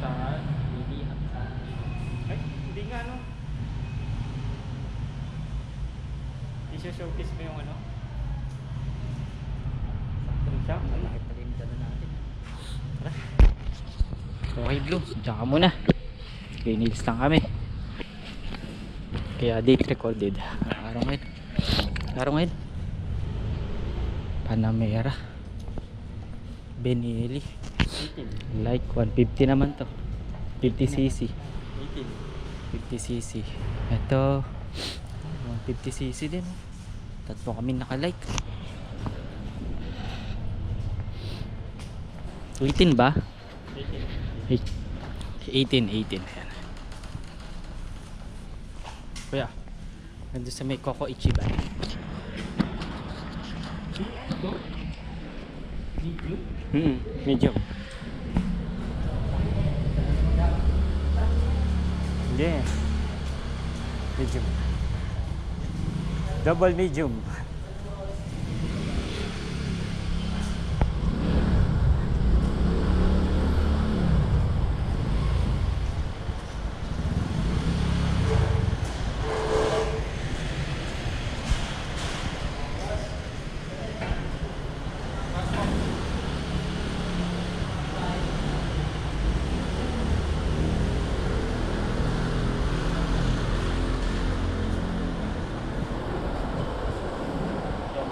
Saan? Hindi saan? Ay, hindi nga no. I-showcase mo yung ano? Sakto siya. Malaki pala yung dala natin. Tara. Okay Blue, diyan ka muna. Okay, nails lang kami. Kaya date recorded. Araw ngayon. Araw ngayon. Panamera. Benelli. 18. Like 150 naman to. 50cc. 18. 50cc. Ito 150cc din. Tatlo kami naka-like. 18 ba? 18. 18. Ayan. Kuya, nandun sa may Coco Ichiban. Medium. Yeah. Medium. Double medium.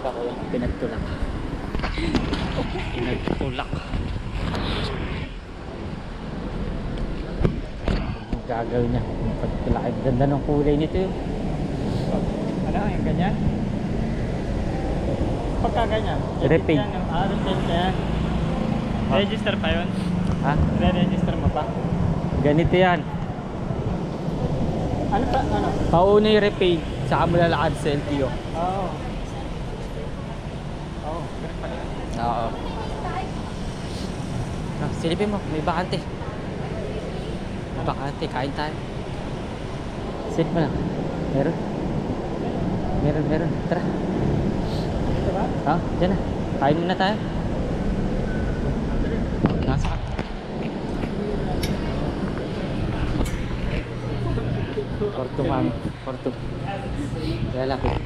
Ako yung pinagtulak. Pinagtulak. Ang gagawin niya yung pagtulak. Ang ganda ng kulay nito yun. Ano yung ganyan? Pagka ganyan? Repaint. Repaint yan. Register pa yun? Ha? Re-register mo pa? Ganito yan. Ano pa? Ano? Pauna yung repaint. Saka mo lalakad sa LTO. Oo. Oo, ganun pala. Oo. Silipin mo, may bakante. May bakante, kain tayo. Silip mo lang. Meron. Meron. Tara. Dito ba? Ha? Diyan na. Kain muna tayo. Nasa ka. Porto mami. Porto. Kaya lapit.